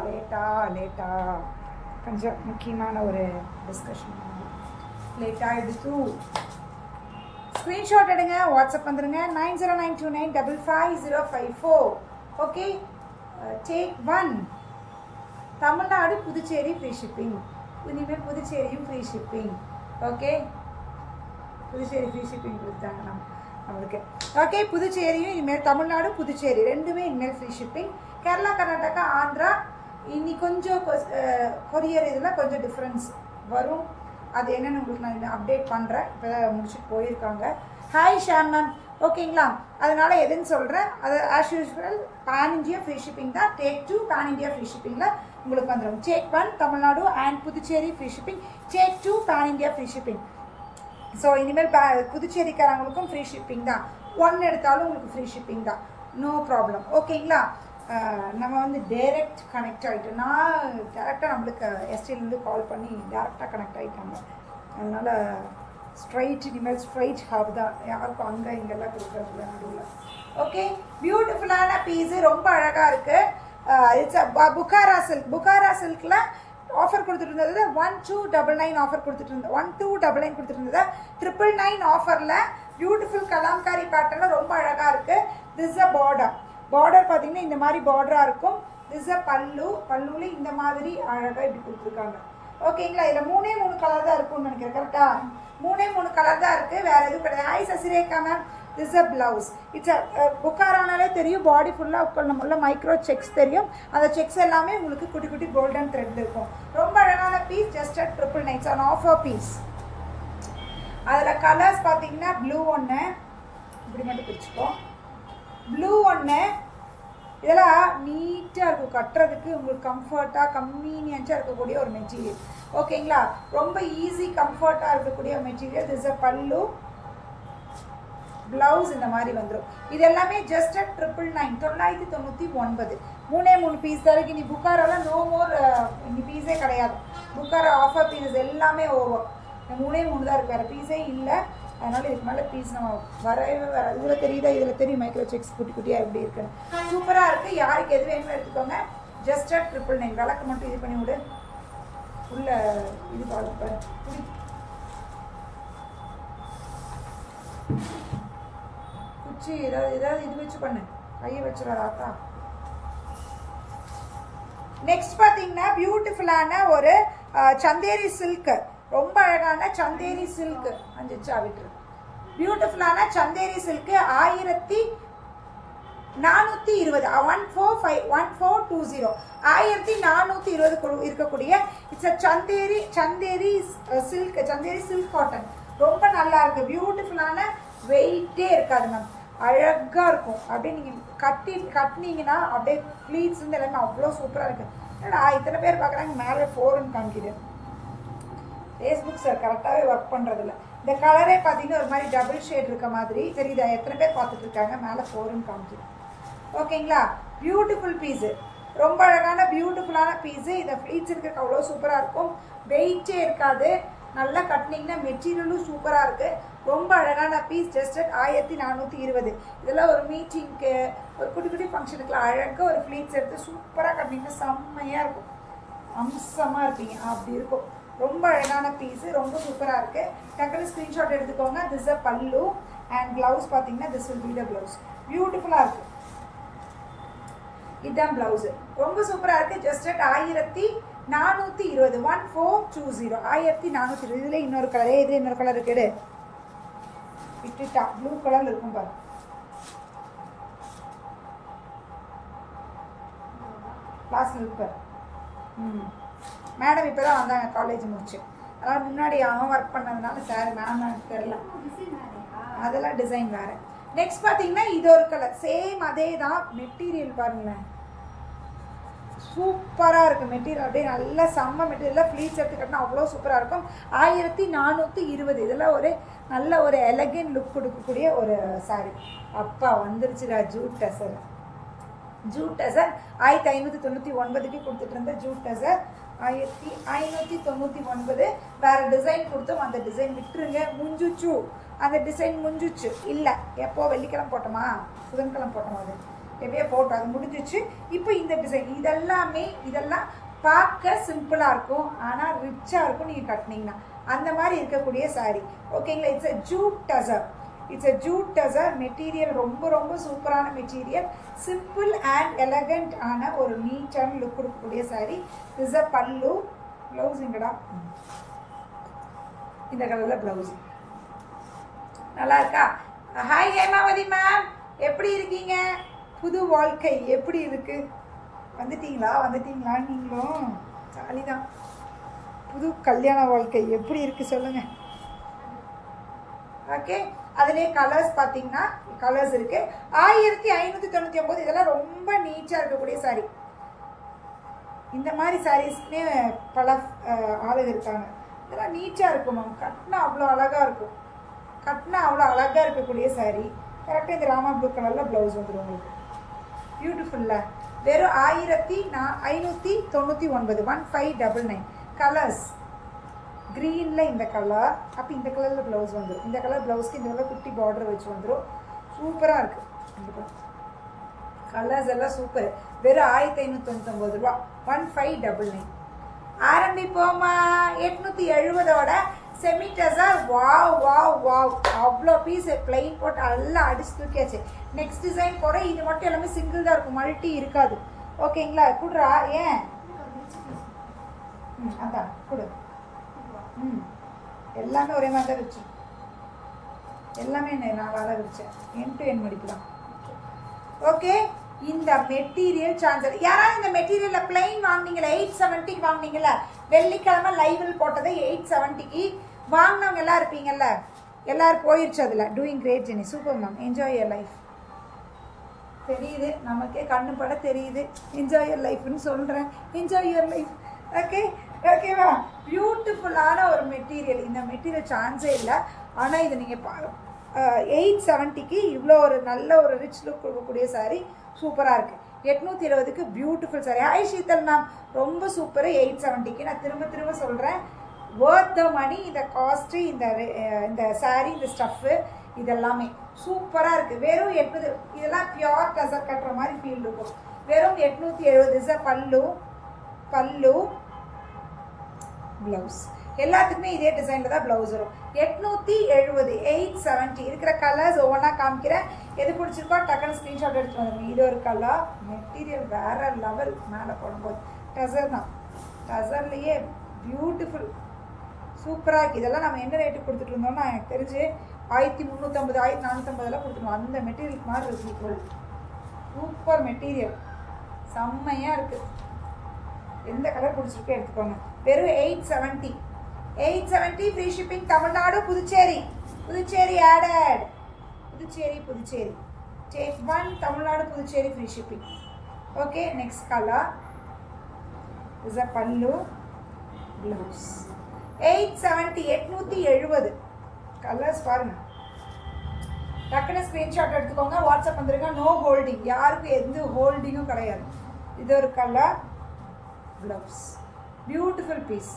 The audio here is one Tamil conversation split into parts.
லேட்டாக கொஞ்சம் முக்கியமான ஒரு டிஸ்கஷன். லேட்டாக எடுத்து ஸ்க்ரீன்ஷாட் எடுங்க, வாட்ஸ்அப் வந்துடுங்க 9092955054. Okay, take 1. Tamil Nadu Puducherry free shipping. இனிமேல் புதுச்சேரியும் free shipping. Okay, Puducherry free shipping கொடுத்தாங்க நம்மளுக்கு. ஓகே, புதுச்சேரியும் இனிமேல் தமிழ்நாடு புதுச்சேரி ரெண்டுமே இனிமேல் ஃப்ரீ ஷிப்பிங். கேரளா, கர்நாடகா, ஆந்திரா இன்னி கொஞ்சம் கொரியர் இதில் கொஞ்சம் டிஃப்ரென்ஸ் வரும். அது என்னென்னு உங்களுக்கு நான் அப்டேட் பண்ணுறேன். இப்போ முடிச்சுட்டு போயிருக்காங்க. ஹாய் ஷாம் மேம், ஓகேங்களா? அதனால் எதுன்னு சொல்கிறேன். அது as usual pan India free shipping தான். டேக் 2 பேன் இண்டியா ஃப்ரீ ஷிப்பிங்கில் உங்களுக்கு வந்துடும். Tag 1 Tamil Nadu and Puducherry free shipping. Tag 2 pan India free shipping. So இனிமேல் புதுச்சேரிக்காரங்களுக்கும் ஃப்ரீ ஷிப்பிங் தான். 1 எடுத்தாலும் உங்களுக்கு ஃப்ரீ ஷிப்பிங் தான், நோ ப்ராப்ளம். ஓகேங்களா? நம்ம வந்து டைரக்ட் கனெக்ட் ஆகிட்டோம். நான் டேரெக்டாக நம்மளுக்கு எஸ்டிலேருந்து கால் பண்ணி டேரெக்டாக கனெக்ட் ஆகிட்டாங்க. அதனால் இனிமேல் ஸ்ட்ரைட் ஹாப் தான், யாருக்கும் அங்கே இங்கெல்லாம் கொடுக்குறதுல நடுவில். ஓகே, பியூட்டிஃபுல்லான பீஸு, ரொம்ப அழகாக இருக்குது. It's Bukhara silk. புகாரா சில்கில் ஆஃபர் கொடுத்துட்டு இருந்தது 1299 ஆஃபர் கொடுத்துட்டு இருந்தது. 1299 கொடுத்துட்டு இருந்தது. 999 ஆஃபரில் பியூட்டிஃபுல் கலாம்காரி பேட்டர்னில் ரொம்ப அழகாக இருக்குது. திஸ் அ பார்டர் பார்த்தீங்கன்னா இந்த மாதிரி பார்டராக இருக்கும். திஸ் அ பல்லுவில் இந்த மாதிரி அழகாக இப்படி கொடுத்துருக்காங்க. ஓகேங்களா? இதில் 3 கலர் தான் இருக்கும்னு நினைக்கிறேன். கரெக்டாக 3 கலர் தான் இருக்குது, வேறு எதுவும் கிடையாது. Hi Sasirekha ma'am, this a blouse. It's a புக்காரானாலே தெரியும், பாடி ஃபுல்லாக நம்மள மைக்ரோ செக்ஸ் தெரியும். அந்த செக்ஸ் எல்லாமே உங்களுக்கு குட்டி குட்டி கோல்டன் த்ரெட் இருக்கும். ரொம்ப அழகான piece. Just at 999 on offer piece. அதில் கலர்ஸ் பார்த்தீங்கன்னா ப்ளூ ஒன்று, இப்படி மட்டும் பிரிச்சுக்கோ. ப்ளூ ஒன்று, இதெல்லாம் நீட்டாக இருக்கும் கட்டுறதுக்கு, உங்களுக்கு கம்ஃபர்ட்டாக கன்வீனியன்ட்டாக இருக்கக்கூடிய ஒரு மெட்டீரியல். ஓகேங்களா? ரொம்ப ஈஸி கம்ஃபர்ட்டாக இருக்கக்கூடிய மெட்டீரியல். திஸ் அ பல்லு, பிளவுஸ் இந்த மாதிரி வந்துடும். இது எல்லாமே ஜஸ்ட் அட் 999. 3 பீஸ் தான் இருக்குது. இனி புக்காராவில் நோ மோர், இனி பீஸே கிடையாது. புக்காரா ஆஃபர் பீஸஸ் எல்லாமே ஓவர். 3 தான் இருக்குது, வேறு பீஸே இல்லை. அதனால் இதுக்கு மேலே பீஸ் நம்ம வரவே வர. இதில் தெரியுதா? இதில் தெரியும் மைக்ரோ செக்ஸ் குட்டி குட்டியாக எப்படி இருக்குன்னு. சூப்பராக இருக்குது. யாருக்கு எது வேணுமோ எடுத்துக்கோங்க. Just at 999. விளக்கு மட்டும் இது பண்ணி விடு. உள்ள இது பாரு, குச்சி ஏதாவது இது வச்சு பண்ணு, கையை வச்சுடாதா. நெக்ஸ்ட் பார்த்தீங்கன்னா பியூட்டிஃபுல்லான ஒரு சந்தேரி சில்க். ரொம்ப அழகான சந்தேரி சில்க். 5 விட்டுரு. பியூட்டிஃபுல்லான சந்தேரி சில்க் 1420. 1420 1420 இருக்கக்கூடிய it's a Chanderi silk. Chanderi silk cotton ரொம்ப நல்லா இருக்கு. பியூட்டிஃபுல்லான வெயிட்டே இருக்காது மேம், அழகாக இருக்கும். அப்படியே நீங்கள் கட்டினீங்கன்னா அப்படியே ஃப்ளீட்ஸ் வந்து எல்லாமே அவ்வளோ சூப்பராக இருக்குது. ஏன்னா இத்தனை பேர் பார்க்குறாங்க, மேலே 4ன்னு காமிக்குது. ஃபேஸ்புக் சார் கரெக்டாகவே ஒர்க் பண்ணுறதில்ல. இந்த கலரே பார்த்தீங்கன்னா ஒரு மாதிரி டபுள் ஷேட் இருக்க மாதிரி தெரியுதா? எத்தனை பேர் பார்த்துட்டு இருக்காங்க? மேலே 4ன்னு காமிக்குது. ஓகேங்களா? பியூட்டிஃபுல் பீஸு, ரொம்ப அழகான பியூட்டிஃபுல்லான பீஸு. இதை ஃப்ளீட்ஸ் இருக்கிறதுக்கு அவ்வளோ சூப்பராக இருக்கும். வெயிட்டே இருக்காது. நல்லா கட்டினீங்கன்னா மெட்டீரியலும் சூப்பராக இருக்குது. ரொம்ப அழகான பீஸ். Just at 1420. இதெல்லாம் ஒரு மீட்டிங்க்கு, ஒரு குட்டி குட்டி ஃபங்க்ஷனுக்குலாம் அழகாக ஒரு ஃப்ளீட்ஸ் எடுத்து சூப்பராக கட்டினீங்கன்னா செம்மையாக இருக்கும். அம்சமாக இருப்பீங்க, அப்படி இருக்கும். ரொம்ப அழகான பீஸு, ரொம்ப சூப்பராக இருக்குது. டக்குனு ஸ்க்ரீன்ஷாட் எடுத்துக்கோங்க. திஸ் அ பல்லு அண்ட் ப்ளவுஸ் பார்த்தீங்கன்னா this will be the blouse. பியூட்டிஃபுல்லாக இருக்குது. இதுதான் ப்ளவுஸு, ரொம்ப சூப்பராக இருக்குது. Just at 1420. 1420. 1420. இதில் இன்னொரு கலரே, இது இன்னொரு கலர் இருக்குது. விட்டுட்டா, ப்ளூ கலரில் இருக்கும் பாரு. கிளாஸில் இருப்பார். மேடம் இப்போ தான் வந்தாங்க காலேஜ் முடிச்சு. அதனால் முன்னாடி அவன் ஒர்க் பண்ணதுனால சார் மேம் தெரில, அதெல்லாம் டிசைன் வேறு. நெக்ஸ்ட் பார்த்தீங்கன்னா இது ஒரு கலர், சேம் அதே தான். மெட்டீரியல் பாருங்களேன், சூப்பராக இருக்குது மெட்டீரியல். அப்படியே நல்லா செம்ம மெட்டீரியலில் ஃப்ளீட்ஸ் எடுத்துக்கிட்டோம்னா அவ்வளோ சூப்பராக இருக்கும். 1420. இதெல்லாம் ஒரு நல்ல ஒரு எலகன்ட் லுக் கொடுக்கக்கூடிய ஒரு சாரீ. அப்பா வந்துருச்சுடா ஜூட் டசர். 1599க்கு கொடுத்துட்டு இருந்த ஜூட் டசர் 1599. வேறு டிசைன் கொடுத்தோம், அந்த டிசைன் விட்டுருங்க. முடிஞ்சுச்சு, அந்த டிசைன் முடிஞ்சிச்சு. இல்லை, எப்போ வெள்ளிக்கிழமை போட்டோமா, புதன்கிழமை போட்டோமா, அது எப்படியே போட்டோம், அது முடிஞ்சிச்சு. இப்போ இந்த டிசைன் இதெல்லாம் பார்க்க சிம்பிளாக இருக்கும், ஆனால் ரிச்சாக இருக்கும் நீங்கள் கட்டினீங்கன்னா. அந்த மாதிரி இருக்கக்கூடிய சாரீ. ஓகேங்களா? It's a jute tussar. It's a jute tussar material. ரொம்ப ரொம்ப சூப்பரான மெட்டீரியல். சிம்பிள் அண்ட் எலகண்ட் ஆன ஒரு நீட்டான லுக் கொடுக்கக்கூடிய சாரீ. இஸ் அ பல்லு. ப்ளவுஸ் எங்கடா? இந்த கலரில் ப்ளவுஸ். நல்லா இருக்கா? ஹாய் ஹேமாவதி மேம், எப்படி இருக்கீங்க? புது வாழ்க்கை எப்படி இருக்கு? வந்துட்டீங்களா நீங்களும்? ஜாலிதான். புது கல்யாண வாழ்க்கை எப்படி இருக்கு சொல்லுங்க. ஓகே, அதுலேயே கலர்ஸ் பார்த்தீங்கன்னா கலர்ஸ் இருக்கு. 1599. இதெல்லாம் ரொம்ப நீட்டாக இருக்கக்கூடிய சாரீ. இந்த மாதிரி சாரீஸ்க்குனே பல ஆளுங்க இருக்காங்க. இதெல்லாம் நீட்டாக இருக்கும் மேம். கட்டினா அவ்வளோ அழகாக இருக்கும். இருக்கக்கூடிய சாரீ. கரெக்டாக இந்த ராமா ப்ளூ கலரில் ப்ளவுஸ் வந்துடும் உங்களுக்கு. பியூட்டிஃபுல்ல. வெறும் 1599. 1599. கலர்ஸ் க்ரீனில் இந்த கலர். அப்போ இந்த கலரில் ப்ளவுஸ் வந்துடும். இந்த கலர் ப்ளவுஸ்க்கு இந்த கலர் குட்டி பார்டர் வச்சு வந்துடும். சூப்பராக இருக்குது. கலர்ஸ் எல்லாம் சூப்பர். வெறும் 1599 ரூபா. 1599. ஆரம்பிப்போமா? 870ஓட semi tussar. Wow wow wow, அவ்வளோ பீஸ் பிளைன் போட்டு எல்லாம் அடிச்சு தூக்கியாச்சு. நெக்ஸ்ட் டிசைன் போகிற. இது மட்டும் எல்லாமே சிங்கிள் தான் இருக்கும், மல்டி இருக்காது. ஓகேங்களா? குடுறா. ஏன்? அதான் கொடு. எல்லாமே ஒரே மாதிரி தான் வச்சு. எல்லாமே நான் வேலை வச்சேன். என் டு என் மடிப்பு தான். ஓகே, இந்த மெட்டீரியல் சான்சர். யாராவது இந்த மெட்டீரியலில் பிளைன் வாங்கினீங்களா? 870 வாங்கினீங்களா? வெள்ளிக்கிழமை லைவில் போட்டதை 870 வாங்கினவங்க எல்லாம் இருப்பீங்கல்ல. எல்லாரும் போயிடுச்சு. அதில் doing great Jenny. Super ma'am. Enjoy your life. தெரியுது, நமக்கே கண்ணு பட தெரியுது. என்ஜாய் யர் லைஃப்னு சொல்கிறேன். Enjoy your life. ஓகேவா? பியூட்டிஃபுல்லான ஒரு மெட்டீரியல். இந்த மெட்டீரியல் சான்ஸே இல்லை. ஆனால் இது நீங்கள் 870க்கு இவ்வளோ ஒரு நல்ல ஒரு ரிச் லுக் கொடுக்கக்கூடிய சாரீ. சூப்பராக இருக்குது. 820க்கு beautiful sari. Hi Sheetal ma'am, ரொம்ப சூப்பர். 870க்கு நான் திரும்ப சொல்கிறேன். worth the money. இந்த காஸ்ட்டு, இந்த சாரீ, இந்த ஸ்டஃப்பு, இதெல்லாமே சூப்பராக இருக்குது. வெறும் 800. இதெல்லாம் பியோர் டசர் கட்டுற மாதிரி ஃபீல் இருக்கும். வெறும் 870. இஸ் பல்லு ப்ளவுஸ். எல்லாத்துக்குமே இதே டிசைனில் தான் ப்ளவுஸ் வரும். 870. 870 இருக்கிற கலர்ஸ் ஒவ்வொன்றா காமிக்கிறேன். எது பிடிச்சிருக்கோ டக்குன்னு ஸ்க்ரீன்ஷாட் எடுத்துகிட்டு வந்துடுங்க. இது ஒரு கலர். மெட்டீரியல் வேறு லெவல். மேலே போடும்போது டசர் தான். டசர்லேயே பியூட்டிஃபுல் சூப்பராக இருக்குது. இதெல்லாம் நம்ம என்ன ரேட்டு கொடுத்துட்டு இருந்தோம்னா எனக்கு தெரிஞ்சு 1350, 1450 கொடுத்துருவோம். அந்த மெட்டீரியலுக்கு மாதிரி இருக்குது. Super material. செம்மையாக இருக்குது. எந்த கலர் பிடிச்சிருக்கோ எடுத்துக்கோங்க. வெறும் 870. 870 free shipping. Tamil Nadu, Puducherry added. Puducherry take 1. Tamil Nadu, Puducherry free shipping. Okay, next colour. Is a பல்லு ப்ளவுஸ். 870. 870 கலர்ஸ் பாருங்க. டக்குன்னு ஸ்க்ரீன்ஷாட் எடுத்துக்கோங்க. வாட்ஸ்அப் வந்துருங்க. No holding. யாருக்கும் எந்த ஹோல்டிங்கும் கிடையாது. இது ஒரு கலர் ப்ளவுஸ். Beautiful piece.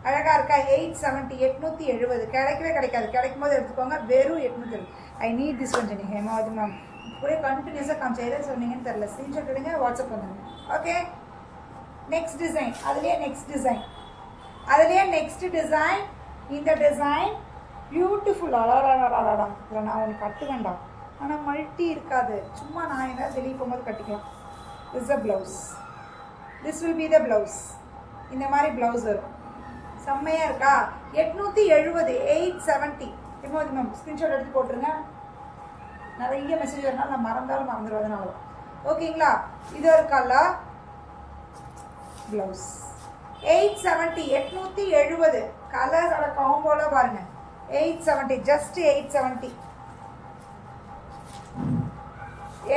அழகாக இருக்கா? 870. 870 கிடைக்கவே கிடைக்காது. கிடைக்கும் போது எடுத்துக்கோங்க. வெறும் 870. I need this one Jenny. Hemavathi ma'am இப்படியே கண்டினியூஸாக காமிச்சு எதாவது சொன்னீங்கன்னு தெரில. ஸ்க்ரீன்ஷாட் எடுங்க, வாட்ஸ்அப் வந்துடுங்க. Okay, next design. அதுலேயே நெக்ஸ்ட் டிசைன். இந்த டிசைன் பியூட்டிஃபுல். அடாடா. இதில் நான் ஒன்று கட்டு வேண்டாம், ஆனால் மல்டி இருக்காது. சும்மா நான் ஏதாவது வெளியே போகும்போது கட்டிக்கலாம். Is a blouse. This will be the blouse. இந்த மாதிரி ப்ளவுஸ் வரும். செம்மையாக இருக்கா? 870. 870. ஹேமாவதி மேம் ஸ்க்ரீன்ஷாட் எடுத்து போட்டுருங்க. நிறைய மெசேஜ் வரனால நான் மறந்துடுவதனால. ஓகேங்களா? இது ஒரு கலர் ப்ளவுஸ். 870. 870 கலர்ஸோட காம்போல பாருங்க. 870. ஜஸ்ட் 870.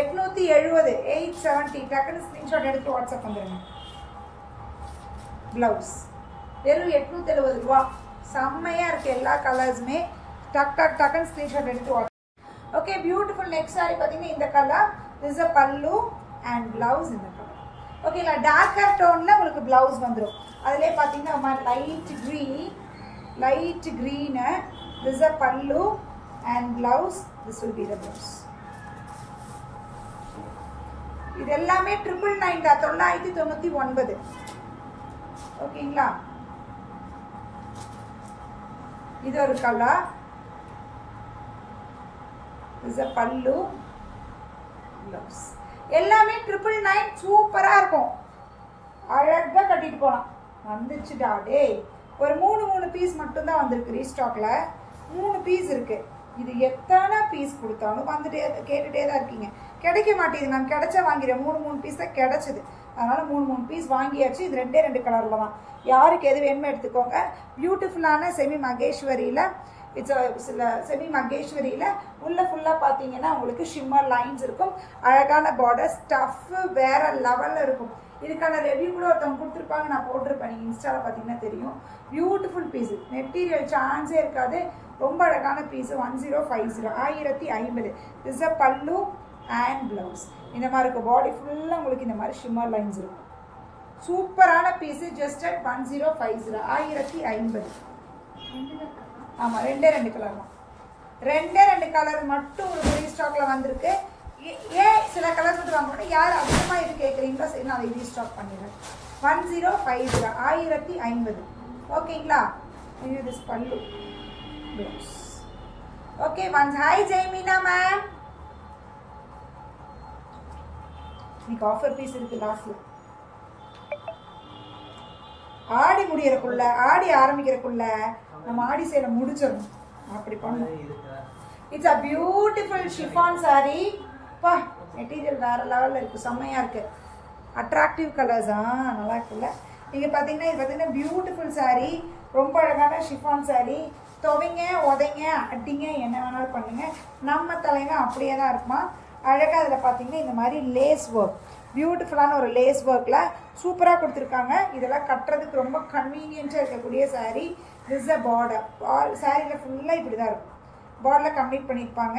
870. 870. டக்குன்னு ஸ்க்ரீன்ஷாட் எடுத்து வாட்ஸ்அப் வந்துடுங்க. ப்ளவுஸ் வெறும் 870 ரூபா. செம்மையாக இருக்குது. எல்லா கலர்ஸுமே டக்குன்னு ஸ்க்ரீன்ஷாட் எடுத்து WhatsApp. Okay, beautiful. Next sorry பார்த்தீங்கன்னா இந்த கலர். திஸ் அ பல்லு அண்ட் ப்ளவுஸ் இந்த கலர். ஓகேங்களா? டார்க்கர் டோனில் உங்களுக்கு ப்ளவுஸ் வந்துடும். அதிலே பார்த்தீங்கன்னா லைட் க்ரீனு. திஸ் அ பல்லு and blouse. This will be the blouse. இது எல்லாமே 999 999. ஓகேங்களா? இது ஒரு கலர். இது பல்லு ப்ளவுஸ். எல்லாமே 999 சூப்பரா இருக்கும். அழகா கட்டிட்டு போலாம். வந்துச்சுடா டேய். ஒரு 3 பீஸ் மட்டும் தான் வந்திருக்கு ரீஸ்டாக்ல. 3 பீஸ் இருக்கு. இது எத்தனை பீஸ் கொடுத்தாலும் வந்துட்டே கேட்டுட்டே தான் இருக்கீங்க. கிடைக்க மாட்டேங்குது மேம். கிடைச்சா வாங்கிறேன். 3 பீஸ் தான் கிடைச்சது. அதனால 3 பீஸ் வாங்கியாச்சு. இது 2 கலர்ல தான். யாருக்கு எது வேணுமோ எடுத்துக்கோங்க. பியூட்டிஃபுல்லான செமி மகேஸ்வரியில செமி மகேஸ்வரியில உள்ள ஃபுல்லா பாத்தீங்கன்னா உங்களுக்கு ஷிம்மர் லைன்ஸ் இருக்கும். அழகான பார்டர், ஸ்டஃப் வேற லெவல்ல இருக்கும். இதுக்கான ரிவ்யூ கூட ஒருத்தவங்க கொடுத்துருப்பாங்க, நான் போட்டிருப்பேன். நீங்கள் இன்ஸ்டாவில் பார்த்தீங்கன்னா தெரியும். பியூட்டிஃபுல் பீஸு, மெட்டீரியல் சான்ஸே இருக்காது. ரொம்ப அழகான பீஸு. 1050 1050. திஸ் அ பல்லு அண்ட் ப்ளவுஸ். இந்த மாதிரி இருக்கும். பாடி ஃபுல்லாக உங்களுக்கு இந்த மாதிரி ஷிம்மர் லைன்ஸ் இருக்கும். சூப்பரான பீஸு. Just at 1050 1050. ஆமாம், 2 கலர் தான். 2 கலர் மட்டும் உங்களுக்கு ரீஸ்டாக்கில் வந்திருக்கு. ஏன் சில கலர் மட்டும் வாங்கணும், யார் அதிகமாக இது கேட்குறீங்களோ சரி நான் அதை ரீஸ்டாக் பண்ணிடுறேன். 1050 1050. ஓகேங்களா? இது திஸ் பல்லு blouse. Okay once. Hi Jaimeena ma'am. இன்னைக்கு ஆஃபர் பீஸ் இருக்கு லாஸ்ட்ல. ஆடி முடியறக்குள்ள, ஆடி ஆரம்பிக்கிறக்குள்ள நம்ம ஆடி சேலை முடிச்சிடணும். அப்படி பண்ணணும். It's a beautiful chiffon sorry. பா, மெட்டீரியல் வேற லெவலில் இருக்குது. செம்மையாக இருக்குது. அட்ராக்டிவ் கலர்ஸா நல்லா இருக்குல்ல. நீங்கள் பார்த்தீங்கன்னா இது பார்த்தீங்கன்னா பியூட்டிஃபுல் சாரீ. ரொம்ப அழகான ஷிஃபான் சாரீ. துவைங்க, உதைங்க, அடிங்க, என்ன வேணாலும் பண்ணுங்க. நம்ம தலைங்க அப்படியே தான் இருக்குமா. அழகாக அதில் பார்த்தீங்கன்னா இந்த மாதிரி லேஸ் ஒர்க், பியூட்டிஃபுல்லான ஒரு லேஸ் ஒர்க்கில் சூப்பராக கொடுத்துருக்காங்க. இதெல்லாம் கட்டுறதுக்கு ரொம்ப கன்வீனியன்ட்டாக இருக்கக்கூடிய சாரீ. This a border. சாரியில் ஃபுல்லாக இப்படி தான் இருக்கும். பார்டரில் கம்ப்ளீட் பண்ணியிருப்பாங்க.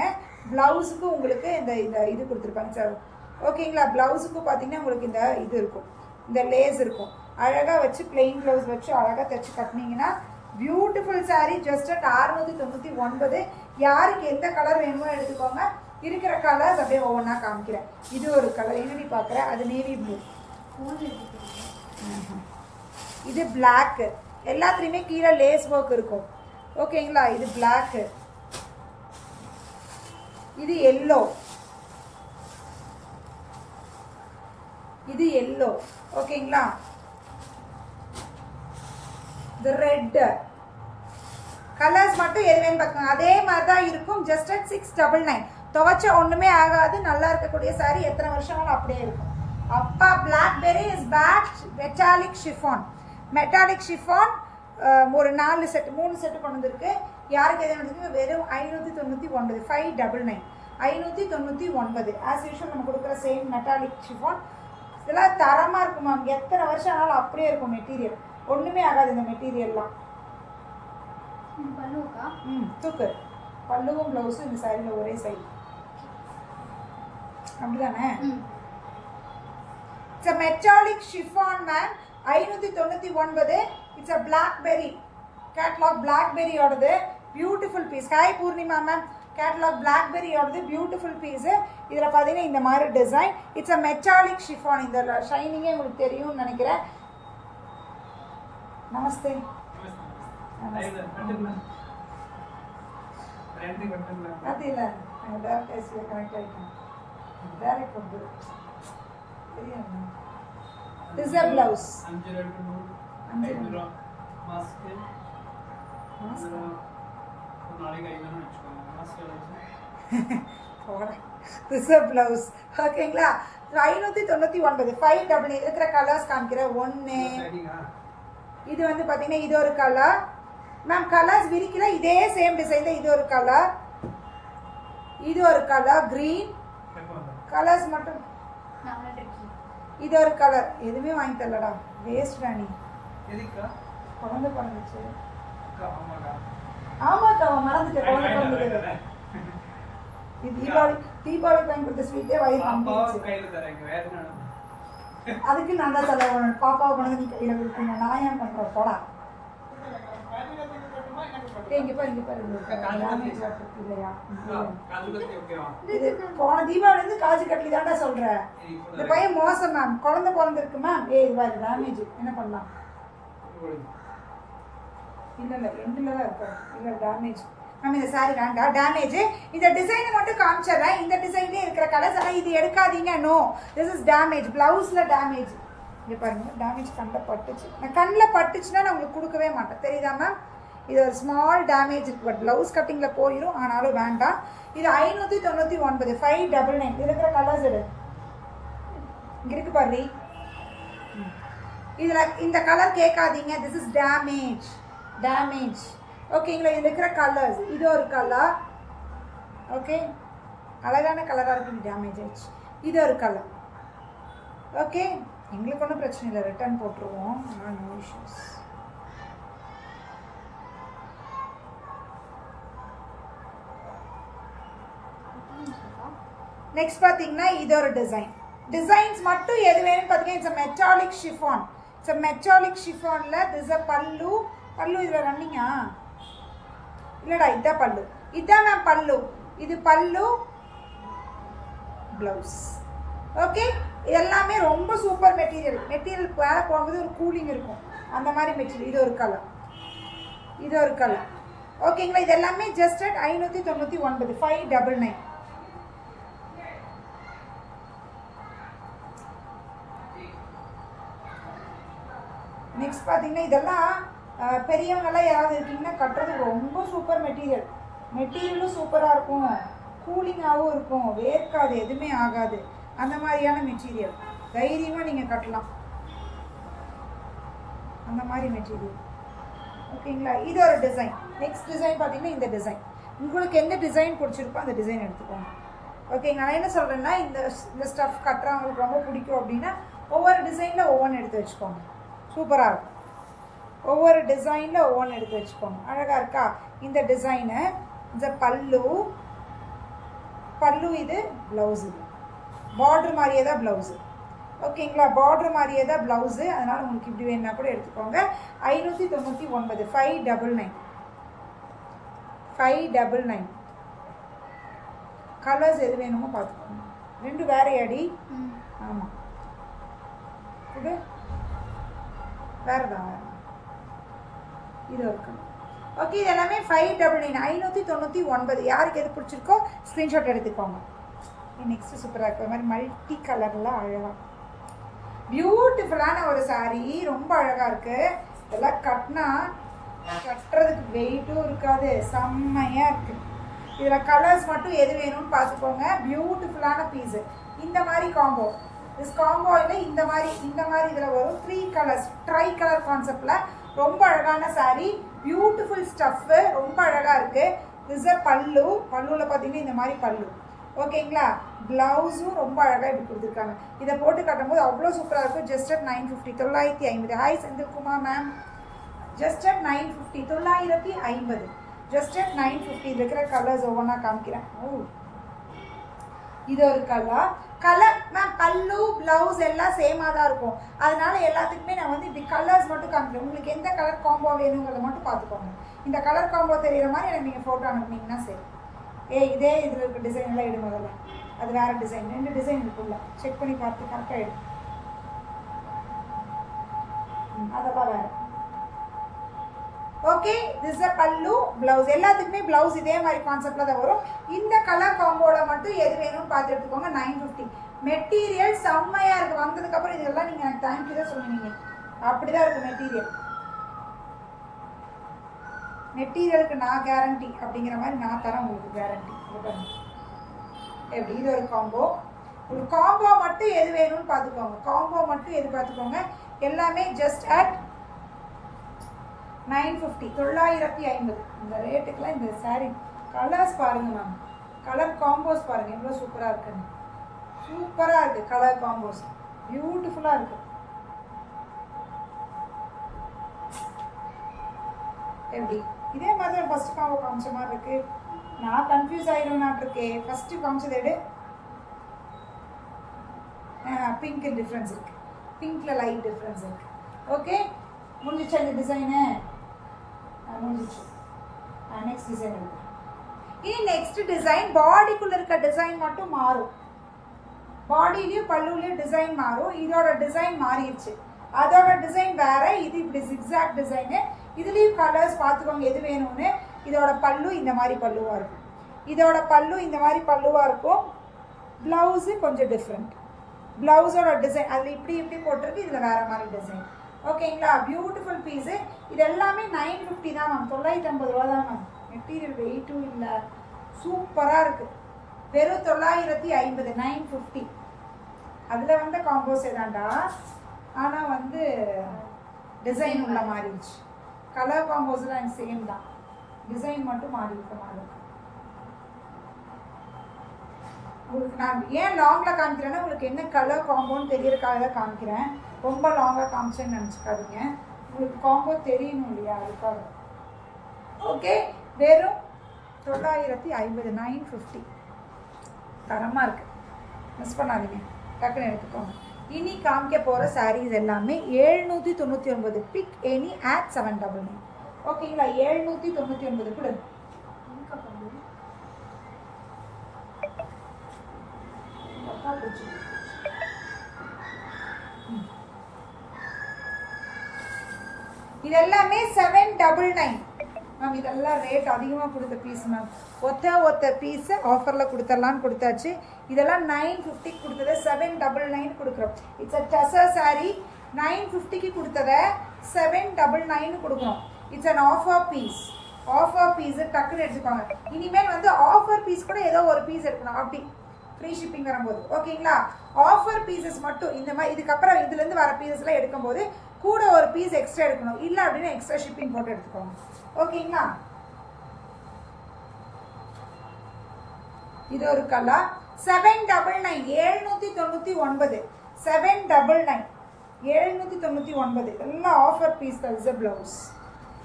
ப்ளவுஸுக்கு உங்களுக்கு இந்த இது கொடுத்துருப்பாங்க சார். ஓகேங்களா? ப்ளவுஸுக்கு பார்த்தீங்கன்னா உங்களுக்கு இந்த இது இருக்கும், இந்த லேஸ் இருக்கும். அழகாக வச்சு பிளெயின் ப்ளவுஸ் வச்சு அழகாக தைச்சு கட்டினீங்கன்னா பியூட்டிஃபுல் சாரீ. Just at 699. யாருக்கு எந்த கலர் வேணுமோ எடுத்துக்கோங்க. இருக்கிற கலர்ஸ் அப்படியே ஒவ்வொன்றா காமிக்கிறேன். இது ஒரு கலர் என்னடி பார்க்குறேன், அது நேவி ப்ளூ. இது பிளாக்கு. எல்லாத்துலேயுமே கீழே லேஸ் ஒர்க் இருக்கும். ஓகேங்களா? இது பிளாக்கு. இது எல்லோ. இது எல்லோ. ஓகேங்களா? இது ரெட். கலர்ஸ் மட்டும் எது வேணும் பார்க்கணும். அதே மாதிரி தான் இருக்கும். Just at 699. துவைச்ச ஒண்ணுமே ஆகாது. நல்லா இருக்கக்கூடிய சாரி எத்தனை வருஷமாலும் அப்படியே இருக்கும். அப்பா blackberry is back. Metallic chiffon. Metallic chiffon ஒரு 3 செட்டு கொண்டு வந்திருக்கு. யாருக்கு எது வேணும்? வெறும் 599. 599 599. ஆஸ் யூஷுவல் நம்ம கொடுக்குற சேம் மெட்டாலிக் ஷிஃபான். இதெல்லாம் தரமாக இருக்கும் மேம். எத்தனை வருஷம் ஆனாலும் அப்படியே இருக்கும் மெட்டீரியல். ஒன்றுமே ஆகாது இந்த மெட்டீரியல்லாம். தூக்கு. பல்லுவும் ப்ளவுஸும் இந்த சாரியில் ஒரே சைடு. அப்படிதானே? It's a metallic chiffon ma'am. 599. It's a blackberry catalogue. பிளாக்பெரியோடது beautiful piece. Hi Poornima ma'am. Catalogue பிளாக்பெரியோடது பியூட்டிஃபுல் பீஸு. இதில் பார்த்தீங்கன்னா இந்த மாதிரி design. It's a metallic chiffon. இந்த ஷைனிங்கே உங்களுக்கு தெரியும்னு நினைக்கிறேன். நமஸ்தே. அது இல்லை, கனெக்ட் ஆகிட்டேன். டைரக்ட் வந்து This is a blouse. This is a blouse. ஓகேங்களா? 599. 599 இருக்கிற கலர்ஸ் காமிக்கிறேன். 1 இது வந்து பார்த்தீங்கன்னா இது ஒரு கலர் மேம். கலர்ஸ் விரிக்கல. இதே சேம் டிசைன். இது ஒரு கலர், இது ஒரு கலர் கிரீன். கலர்ஸ் மட்டும். இது ஒரு கலர். எதுவுமே வாங்கி தரலடா, வேஸ்ட் ராணி. குழந்தை பிறந்துச்சு. ஆமாக்கா மறந்துட்டேன். குழந்தை பிறந்தது. தீபாவளி வாங்கி கொடுத்த ஸ்வீட்டே வயிறு கம்பிடுச்சு. அதுக்கு நான் தான் செலவு. பாப்பாவை கொண்டு நீ கையில் கொடுப்பீங்க. நான் ஏன் பண்றேன் போடா. இங்க பாரு டேமேஜ் ஆயிருக்கு இல்லையா இது போன தீபாவளி இருந்து காஜு கட்லி தான்டா சொல்றேன் இந்த பையன் மோசம் மேம் குழந்தை பிறந்திருக்கு மேம் இது பாரு டேமேஜ் என்ன பண்ணலாம் இல்ல எண்டுல தான் இருக்கு இல்ல டேமேஜ் மேம் இந்த சாரி வேண்டாம் டேமேஜ் இந்த டிசைனை மட்டும் காமிச்சறேன் இந்த டிசைன்லயே இருக்கிற கலர்ஸ் ஆனா இது எடுக்காதீங்க நோ திஸ் இஸ் டேமேஜ் பிளவுஸ்ல டேமேஜ் இங்க பாருங்க டேமேஜ் கண்ணில் பட்டுச்சு நான் கண்ணில் பட்டுச்சுன்னா நான் உங்களுக்கு கொடுக்கவே மாட்டேன் தெரியுதா மேம் இது ஒரு ஸ்மால் டேமேஜ் இருக்கு பட் பிளவுஸ் கட்டிங்கில் போயிடும் ஆனாலும் வேண்டாம் இது 599 599 இது இருக்கிற கலர்ஸ் எடு இங்கே இருக்கு பாரு இதில் இந்த கலர் கேட்காதீங்க திஸ் இஸ் டேமேஜ் ஓகேங்களா இதில் இருக்கிற கலர்ஸ் இது ஒரு கலர் ஓகே அழகான கலராக இருக்கு டேமேஜ் ஆயிடுச்சு இது ஒரு கலர் ஓகே எங்களுக்கு ஒன்றும் பிரச்சனை இல்லை ரிட்டர்ன் போட்டுருவோம் நோ இஷ்யூஸ் நெக்ஸ்ட் பார்த்தீங்கன்னா இது ஒரு டிசைன்ஸ் மட்டும் எது வேணும்னு பார்த்தீங்கன்னா இட்ஸ் மெட்டாலிக் ஷிஃபான்ல திஸ் அ பல்லு இதில் ரன்னிங்கா இல்லைடா இதான் பல்லு இதான் மேம் பல்லு இது பல்லு ப்ளவுஸ் ஓகே இதெல்லாமே ரொம்ப சூப்பர் மெட்டீரியல் மேலே போகும்போது ஒரு கூலிங் இருக்கும் அந்த மாதிரி மெட்டீரியல் இது ஒரு கலர் ஓகேங்களா இது எல்லாமே ஜஸ்ட் அட் 599 599 நெக்ஸ்ட் பார்த்தீங்கன்னா இதெல்லாம் பெரியவங்கெல்லாம் யாராவது இருக்கீங்கன்னா கட்டுறது ரொம்ப சூப்பர் மெட்டீரியலும் சூப்பராக இருக்கும் கூலிங்காகவும் இருக்கும் வேர்க்காது எதுவுமே ஆகாது அந்த மாதிரியான மெட்டீரியல் தைரியமாக நீங்கள் கட்டலாம் அந்த மாதிரி மெட்டீரியல் ஓகேங்களா இது ஒரு டிசைன் நெக்ஸ்ட் டிசைன் பார்த்தீங்கன்னா இந்த டிசைன் உங்களுக்கு எந்த டிசைன் பிடிச்சிருக்கோ அந்த டிசைன் எடுத்துக்கோங்க ஓகேங்களா நான் என்ன சொல்கிறேன்னா இந்த ஸ்டஃப் கட்டுறவங்களுக்கு ரொம்ப பிடிக்கும் அப்படின்னா ஒவ்வொரு டிசைனில் ஒவ்வொன்று எடுத்து வச்சுக்கோங்க சூப்பராக இருக்கும் ஒவ்வொரு டிசைனில் ஒவ்வொன்று எடுத்து வச்சுக்கோங்க அழகாக இருக்கா இந்த டிசைனு இந்த பல்லு இது ப்ளவுஸ் இது பார்டர் மாதிரியே தான் ப்ளவுஸு ஓகேங்களா பார்டர் மாதிரியே தான் ப்ளவுஸு அதனால் உங்களுக்கு இப்படி வேணுன்னா கூட எடுத்துக்கோங்க 599 599 கலர்ஸ் எது வேணுமோ பார்த்துக்கோங்க ரெண்டு வேற அடி ஆமாம் இது வேறுதான் இது ஒரு கலர் ஓகே இது எல்லாமே 599 599 யாருக்கு எது பிடிச்சிருக்கோ ஸ்க்ரீன்ஷாட் எடுத்துக்கோங்க நெக்ஸ்ட் சூப்பராக இருக்கு அது மாதிரி மல்டி கலரில் அழகாக பியூட்டிஃபுல்லான ஒரு சாரீ ரொம்ப அழகாக இருக்குது இதெல்லாம் கட்டுறதுக்கு வெயிட்டும் இருக்காது செம்மையாக இருக்குது இதில் கலர்ஸ் மட்டும் எது வேணும்னு பார்த்துக்கோங்க பியூட்டிஃபுல்லான பீஸு இந்த மாதிரி காம்போ இல்லை இந்த மாதிரி இதில் வரும் 3 கலர்ஸ் ட்ரை கலர் கான்செப்டில் ரொம்ப அழகான சாரீ பியூட்டிஃபுல் ஸ்டஃப்பு ரொம்ப அழகாக இருக்குது திஸ் பல்லுவில் பார்த்தீங்கன்னா இந்த மாதிரி பல்லு ஓகேங்களா ப்ளவுஸும் ரொம்ப அழகாக இப்படி கொடுத்துருக்காங்க இதை போட்டு கட்டும்போது அவ்வளோ சூப்பராக இருக்கும் just at 950 950 hi Senthilkumar ma'am just at 950 950 just at 950 இருக்கிற கலர்ஸ் ஒவ்வொன்றா காமிக்கிறேன் இது ஒரு கலர் மேம் பல்லு ப்ளவுஸ் எல்லாம் சேமாக தான் இருக்கும் அதனால எல்லாத்துக்குமே நான் வந்து இப்படி கலர்ஸ் மட்டும் காமிக்கிறேன் உங்களுக்கு எந்த கலர் காம்போ வேணுங்கிறத மட்டும் பார்த்துக்கோங்க இந்த கலர் காம்போ தெரிகிற மாதிரி எனக்கு நீங்கள் ஃபோட்டோ அனுப்புனீங்கன்னா சரி இதே இதில் இருக்க டிசைன் எல்லாம் எடு முதல்ல அது வேறு டிசைன் 2 டிசைன் இருக்குல்ல செக் பண்ணி பார்த்து கரெக்டாக எடு அதெல்லாம் வேறு ஓகே திஸ் அ பல்லு ப்ளவுஸ் எல்லாத்துக்குமே ப்ளவுஸ் இதே மாதிரி கான்செப்டில் தான் வரும் இந்த கலர் காம்போவில் மட்டும் எது வேணும்னு பார்த்து எடுத்துக்கோங்க 950 மெட்டீரியல் செம்மையாக இருக்குது வந்ததுக்கப்புறம் இதெல்லாம் நீங்கள் எனக்கு தேங்க்யூ தான் சொல்லுவீங்க அப்படி தான் இருக்குது மெட்டீரியலுக்கு நான் கேரண்டி அப்படிங்கிற மாதிரி நான் தரேன் உங்களுக்கு கேரண்டி எப்படி இது ஒரு காம்போ மட்டும் எது வேணும்னு பார்த்துக்கோங்க எல்லாமே ஜஸ்ட் அட் 950 950 இந்த ரேட்டுக்கெல்லாம் இந்த சாரீ கலர்ஸ் பாருங்க மேம் கலர் காம்போஸ் பாருங்க எவ்வளோ சூப்பராக இருக்குன்னு சூப்பராக இருக்குது கலர் காம்போஸ் பியூட்டிஃபுல்லாக இருக்குது எப்படி இதே மாதிரி தான் ஃபஸ்ட்டு காம்போ காமிச்ச மாதிரி இருக்குது நான் கன்ஃபியூஸ் ஆகிடுவேனாட்டிருக்கே ஃபஸ்ட்டு காமிச்சது எடு பிங்க் டிஃப்ரென்ஸ் இருக்குது பிங்க்கில் லைட் டிஃப்ரென்ஸ் இருக்குது ஓகே முடிஞ்சிச்சு அந்த டிசைனு முடிஞ்சிச்சு நெக்ஸ்ட் டிசைன் எடுக்கிறேன். இனி நெக்ஸ்ட் டிசைன் பாடிக்குள்ள இருக்க டிசைன் மட்டும் மாறும். பாடியிலயும் பல்லுலயும் டிசைன் மாறும். இதோட டிசைன் மாறிடுச்சு. அதோட டிசைன் வேற. இது இப்படி zigzag டிசைனு. இதுலயும் கலர்ஸ் பார்த்துக்கோங்க எது வேணும்னு. இதோட பல்லு இந்த மாதிரி பல்லுவா இருக்கும். இதோட பல்லு இந்த மாதிரி பல்லுவா இருக்கும். பிளவுஸ் கொஞ்சம் டிஃப்ரெண்ட். பிளவுஸோட டிசைன் அதில் இப்படி இப்படி போட்டிருக்கு. இதில் வேற மாதிரி டிசைன். ஓகேங்களா? Beautiful piece. இது எல்லாமே 950 தான் மேம். 950 ரூபா தான் மேம். மெட்டீரியல் வெயிட்டும் இல்லை. சூப்பராக இருக்குது. வெறும் 950. 950. அதில் வந்த காம்போஸே தான்டா. ஆனால் வந்து டிசைன் உள்ள மாறிடுச்சு. கலர் காம்போஸ்லாம் எனக்கு சேம் தான். டிசைன் மட்டும் மாறி இருக்க மாதிரி இருக்கு. உங்களுக்கு நான் ஏன் லாங்கில் காமிக்கிறேன்னா உங்களுக்கு என்ன கலர் காம்போன்னு தெரியறதுக்காக தான் காமிக்கிறேன். ரொம்ப லாங்காக காமிச்சேன்னு நினச்சிக்காதீங்க. உங்களுக்கு காம்போ தெரியணும் இல்லையா, அதுக்காக. ஓகே, வெறும் 950. 950 தரமாக இருக்குது. மிஸ் பண்ணாதீங்க, டக்குன்னு எடுத்துக்கோங்க. இனி காமிக்க போகிற சாரீஸ் எல்லாமே 799. Big any at 799. ஓகேங்களா? 799 கூட இதெல்லாமே 799 மேம். இதெல்லாம் ரேட் அதிகமாக கொடுத்த பீஸ் மேம். ஒத்த பீஸை ஆஃபரில் கொடுத்துடலான்னு கொடுத்தாச்சு. இதெல்லாம் 950 கொடுத்ததை 799 கொடுக்குறோம். It's a tussar sari. 950க்கு கொடுத்ததை 799 கொடுக்குறோம். It's an offer piece. Offer piece டக்குன்னு எடுத்துக்கோங்க. இனிமேல் வந்து ஆஃபர் பீஸ் கூட ஏதோ ஒரு பீஸ் எடுக்கணும். அப்படி ஃப்ரீ ஷிப்பிங் வரும்போது. ஓகேங்களா? ஆஃபர் பீசஸ் மட்டும் இந்த மாதிரி. இதுக்கப்புறம் இதுலேருந்து வர பீசஸ்லாம் எடுக்கும்போது கூட ஒரு பீஸ் எக்ஸ்ட்ரா எடுக்கணும். இல்லை அப்படின்னா எக்ஸ்ட்ரா ஷிப்பிங் போட்டு எடுத்துக்கோங்க. ஓகேங்களா? இது ஒரு கலர். 799. 799. 799. 799. எல்லாம் ஆஃபர் பீஸ் தான். Is blouse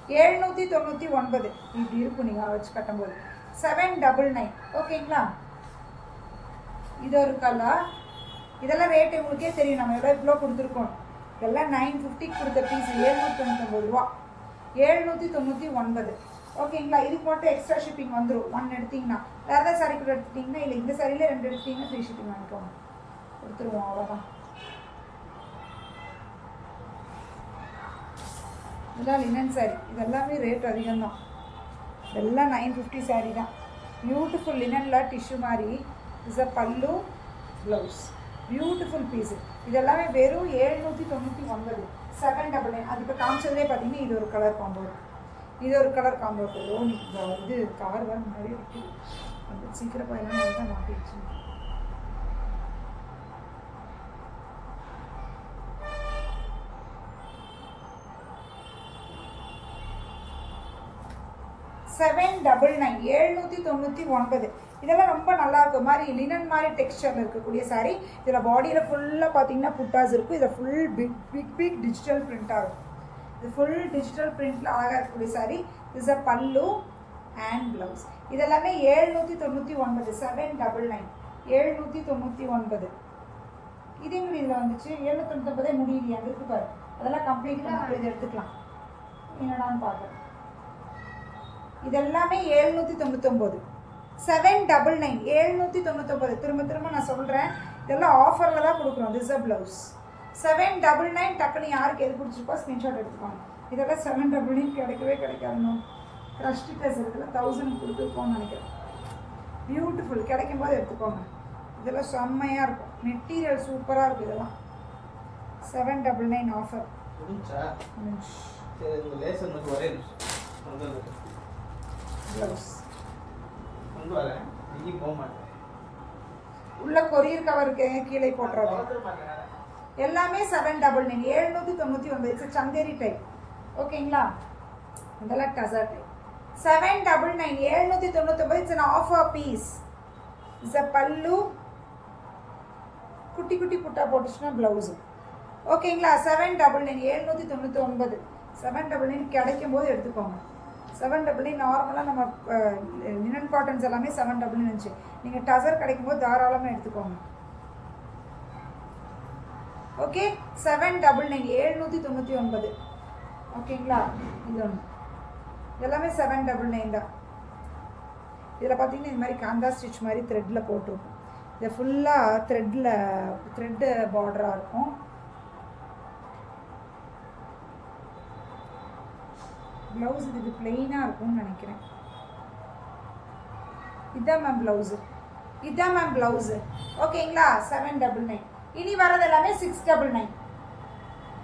799. இப்படி இருக்கும் நீங்கள் வச்சு கட்டும்போது. 799. ஓகேங்களா? இது ஒரு கலர். இதெல்லாம் ரேட் உங்களுக்கே தெரியும். நம்ம எவ்வளோ கொடுத்துருக்கோம். இதெல்லாம் 950 கொடுத்த பீஸ் 799 ரூபா. 799. ஓகேங்களா? இதுக்கு மட்டும் எக்ஸ்ட்ரா ஷிப்பிங் வந்துடும். 1 எடுத்திங்கன்னா. வேறு ஏதாவது சாரீ கூட எடுத்துட்டிங்கன்னா, இல்லை இந்த சாரியில் 2 எடுத்திங்கன்னா ஃப்ரீ ஷிப்பிங் வாங்கிக்கோங்க. கொடுத்துருவோம், அவ்வளோதான். இதெல்லாம் லினன் சாரீ. இதெல்லாமே ரேட் அதிகம்தான். இதெல்லாம் 950 சாரீ தான். பியூட்டிஃபுல் லினனில் டிஷ்யூ மாதிரி. இஸ் அ பல்லு, ப்ளவுஸ். Beautiful piece. இதெல்லாமே வெறும் 799. 799. அது இப்போ காமிச்சதுலேயே பார்த்தீங்கன்னா இது ஒரு கலர் காம்போ. இது ஒரு கலர் காம்போ. இது கார் தான் முன்னாடி இருக்குது. அது சீக்கிரம் போயெல்லாம் தான் மாட்டிடுச்சு. $799. இதெல்லாம் ரொம்ப நல்லா இருக்கும். மாதிரி லினன் மாதிரி டெக்ஸ்டரில் இருக்கக்கூடிய சாரீ. இதில் பாடியில் ஃபுல்லாக பார்த்தீங்கன்னா புட்டாஸ் இருக்கும். இதில் ஃபுல் பிக் டிஜிட்டல் பிரிண்ட்டாக இருக்கும். இது ஃபுல் டிஜிட்டல் பிரிண்டில் அழகாக இருக்கக்கூடிய சாரீ. இஸ் அ பல்லு அண்ட் ப்ளவுஸ். இதெல்லாமே 799. 799. 799. இதே மாதிரி இதில் வந்துச்சு 799 முடியலையா? அங்கே இருக்கு பாரு. அதெல்லாம் கம்ப்ளீட் பண்ணி இதை எடுத்துக்கலாம். என்னடான்னு பார்க்குறேன். இதெல்லாமே 799. 799. 799. திரும்ப நான் சொல்கிறேன். இதெல்லாம் ஆஃபரில் தான் கொடுக்குறோம். This a blouse. 799. டக்குன்னு யாருக்கு எது பிடிச்சிருக்கோ ஸ்க்ரீன்ஷாட் எடுத்துக்கோங்க. இதெல்லாம் 799 கிடைக்கவே கிடைக்காதுணும். க்ரஷ்டு ட்ரெஸ் இதெல்லாம் 1000 கொடுத்துருக்கோன்னு நினைக்கிறேன். பியூட்டிஃபுல். கிடைக்கும் போது எடுத்துக்கோங்க. இதெல்லாம் செம்மையாக இருக்கும். மெட்டீரியல் சூப்பராக இருக்கும். இதெல்லாம் 799 ஆஃபர். ப்ளவுஸ் உள்ள கொரியர் கவருக்கு கீழே போட்டுறது. எல்லாமே 799. 799. It's Chanderi type. ஓகேங்களா? இதெல்லாம் tussar type. 799. 799. It's an offer piece. It's a பல்லு. குட்டி குட்டி புட்டா போட்டுச்சுன்னா ப்ளவுஸு. ஓகேங்களா? 799. 799. 799 கிடைக்கும் போது எடுத்துக்கோங்க. 799 நார்மலாக நம்ம லினன் காட்டன்ஸ் எல்லாமே 799 இருந்துச்சு. நீங்கள் டசர் கிடைக்கும் போது தாராளமாக எடுத்துக்கோங்க. ஓகே, 799. 799. ஓகேங்களா? இது ஒன்று. எல்லாமே 799 தான். இதில் பார்த்தீங்கன்னா இந்த மாதிரி காந்தா ஸ்டிச் மாதிரி த்ரெட்டில் போட்டிருக்கும். இது ஃபுல்லாக த்ரெட்டு பார்டராக இருக்கும். ப்ளவுஸ் இது பிளெயினாக இருக்கும்னு நினைக்கிறேன். இதுதான் மேம் ப்ளவுஸு. இதுதான் மேம் ப்ளவுஸு. ஓகேங்களா? 799. இனி வரது எல்லாமே 699.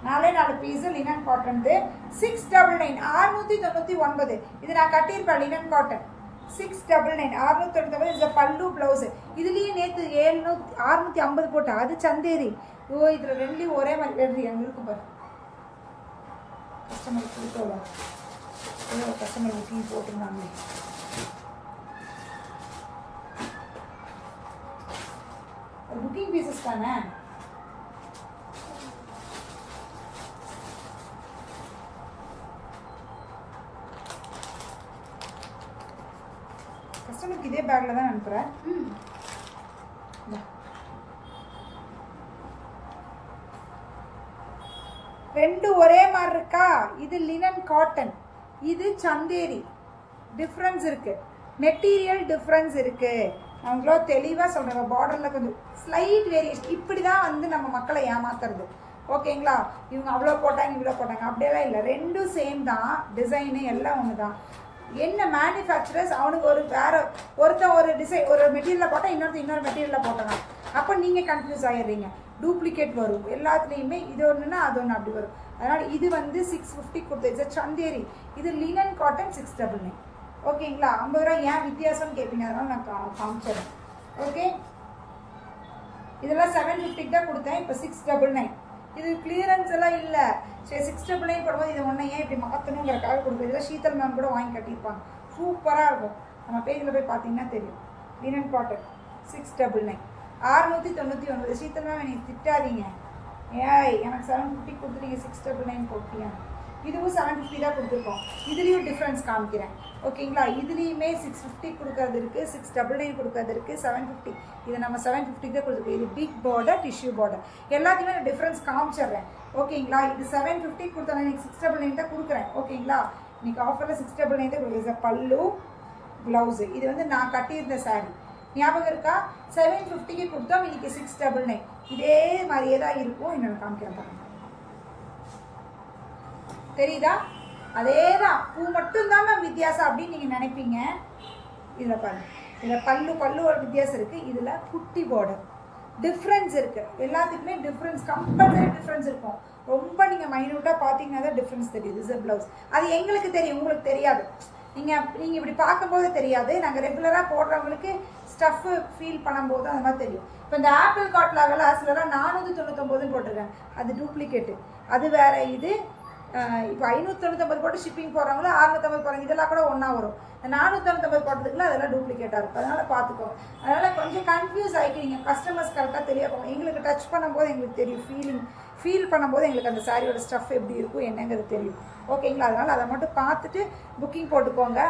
4 பீஸு லினன் காட்டன்து 699. 699. இது நான் கட்டியிருப்பேன் லினன் காட்டன். 699. 699 இஸ் பல்லு ப்ளவுஸு. இதுலேயே நேற்று 650 போட்டா அது சந்தேரி. ஓ இதில் ரெண்டுலேயும் ஒரே மாதிரி எழுதி அங்கே இருக்கும் பாரு. கஸ்டமர் கொடுத்தோம். கஸ்டமர் புக்கிங் போட்டிருந்தாங்க. புக்கிங் பீசஸ் தானே. கஸ்டமருக்கு இதே பேக்கில் தான் அனுப்புகிறேன். ரெண்டு ஒரே மாதிரி இருக்கா? இது லினன் காட்டன், இது சந்தேரி. டிஃப்ரென்ஸ் இருக்கு, மெட்டீரியல் டிஃப்ரென்ஸ் இருக்கு. அவங்களோ தெளிவாக சொல்கிறாங்க. பார்டரில் கொஞ்சம் ஸ்லைட் வேரியேஷன். இப்படி தான் வந்து நம்ம மக்களை ஏமாத்துறது. ஓகேங்களா? இவங்க அவ்வளோ போட்டாங்க இவ்வளோ போட்டாங்க அப்படியெல்லாம் இல்லை. ரெண்டும் சேம் தான். டிசைனு எல்லாம் ஒன்று தான். என்ன மேனுஃபேக்சரர்ஸ் அவனுக்கு ஒருத்தன் ஒரு டிசைன் ஒரு மெட்டீரியலில் போட்டால் இன்னொரு மெட்டீரியலில் போட்டாங்க. அப்போ நீங்கள் கன்ஃபியூஸ் ஆகிடுறீங்க. டூப்ளிகேட் வரும் எல்லாத்துலேயுமே. இது ஒன்றுனா அது ஒன்று அப்படி வரும். அதனால் இது வந்து 650 கொடுத்து சந்தேரி. இது லினன் காட்டன் 699. ஓகேங்களா? 50 ரூபா ஏன் வித்தியாசம்னு கேட்பீங்க. அதனால் நான் காமிச்சிடுறேன். ஓகே, இதெல்லாம் 750 தான் கொடுத்தேன். இப்போ 699. இது கிளியரன்ஸ் எல்லாம் இல்லை. சரி 699 போடும்போது இது ஒன்றை ஏன் இப்படி மாற்றணுங்கிறக்காக கொடுக்குது. இதெல்லாம் ஷீதல் மேம் கூட வாங்கி கட்டியிருப்பாங்க. சூப்பராக இருக்கும். நம்ம பேஜில் போய் பார்த்தீங்கன்னா தெரியும். Linen cotton 699. 699. ஷீதல் மேம் எனக்கு திட்டாதீங்க. ஏய் எனக்கு 750 கொடுத்து நீங்கள் 699 போட்டியா? இதுவும் 750 தான் கொடுத்துருக்கோம். இதுலேயும் டிஃப்ரென்ஸ் காமிக்கிறேன். ஓகேங்களா? இதுலேயுமே 650 கொடுக்கறது இருக்குது, 699 கொடுக்கறது இருக்குது, 750. இது நம்ம 750 தான் கொடுத்துருக்கோம். இது பிக் பார்டர், டிஷ்யூ பார்டர். எல்லாத்தையுமே நான் டிஃப்ரென்ஸ் காமிச்சிடுறேன். ஓகேங்களா? இது 750 கொடுத்தா நான் இன்னைக்கு 699 தான் கொடுக்குறேன். ஓகேங்களா? இன்னைக்கு ஆஃபரில் 699 தான் கொடுக்குறேன். பல்லு ப்ளவுஸு இது வந்து நான் கட்டியிருந்த சாரீ ஞாபகம் இருக்கா? 750க்கு கொடுத்தோம். இன்னைக்கு 699. இதே மாதிரியே தான் இருக்கும். என்னென்னு காமிக்கிறேன் பாருங்க. தெரியுதா? அதே தான். பூ மட்டும்தான் மேம் வித்தியாசம் அப்படின்னு நீங்கள் நினைப்பீங்க. இதில் பாருங்க. இதில் பல்லு ஒரு வித்தியாசம் இருக்குது. இதில் குட்டி பார்டர் டிஃப்ரென்ஸ் இருக்குது. எல்லாத்துக்குமே டிஃப்ரென்ஸ், கம்பல்சரி டிஃப்ரென்ஸ் இருக்கும். ரொம்ப நீங்கள் மைன்யூட்டாக பார்த்தீங்கன்னா தான் டிஃப்ரென்ஸ் தெரியுது. இது ப்ளவுஸ் அது எங்களுக்கு தெரியும், உங்களுக்கு தெரியாது. நீங்கள் இப்படி பார்க்கும்போது தெரியாது. நாங்கள் ரெகுலராக போடுறவங்களுக்கு ஸ்டஃப்பு ஃபீல் பண்ணும்போது அந்த மாதிரி தெரியும். இப்போ இந்த ஆப்பிள் காட்லாகலாம் சிலராக 499 போட்டிருக்காங்க. அது டூப்ளிகேட்டு, அது வேற. இது இப்போ 599 போட்டு ஷிப்பிங் போடுறவங்களும் 650 போகிறாங்க. இதெல்லாம் கூட ஒன்றா வரும். இந்த 499 போட்டதுக்குள்ள அதெல்லாம் டூப்ளிகேட்டாக இருக்கும். அதனால் பார்த்துக்கோங்க. அதனால் கொஞ்சம் கன்ஃபியூஸ் ஆகிக்கிறீங்க. கஸ்டமர்ஸ் கரெக்டாக தெரியாமல் எங்களுக்கு டச் பண்ணும்போது எங்களுக்கு தெரியும். ஃபீல் பண்ணும்போது எங்களுக்கு அந்த சாரியோட ஸ்டஃப் எப்படி இருக்கும் என்னங்கிறது தெரியும். ஓகேங்களா? அதனால் அதை மட்டும் பார்த்துட்டு புக்கிங் போட்டுக்கோங்க.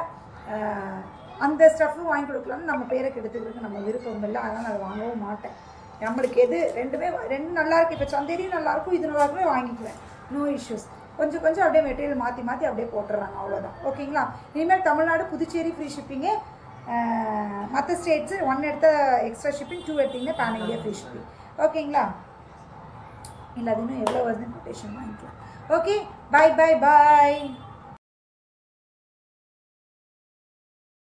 அந்த ஸ்டஃப்பும் வாங்கி கொடுக்கலான்னு நம்ம பேரை கெடுத்துக்கிறதுக்கு நம்ம விருப்பம் இல்லை. அதனால் நான் அதை வாங்கவும் மாட்டேன். நம்மளுக்கு எது ரெண்டும் நல்லாயிருக்கு. இப்போ சந்தேரியும் நல்லாயிருக்கும், இது நல்லாயிருக்குமே வாங்கிக்குவேன். No issues. கொஞ்சம் அப்படியே மெட்டீரியல் மாற்றி அப்படியே போட்டுறாங்க. அவ்வளோதான். ஓகேங்களா? இனிமேல் தமிழ்நாடு புதுச்சேரி ஃப்ரீ ஷிப்பிங்கு. மற்ற ஸ்டேட்ஸு 1 எடுத்த எக்ஸ்ட்ரா ஷிப்பிங், 2 எடுத்தீங்கன்னா பேன் இந்தியா ஃப்ரீ ஷிப்பிங். ஓகேங்களா? இல்லை அது இன்னும் எவ்வளோ வருதுன்னு கொட்டேஷன் வாங்கிக்கலாம். ஓகே, பாய்.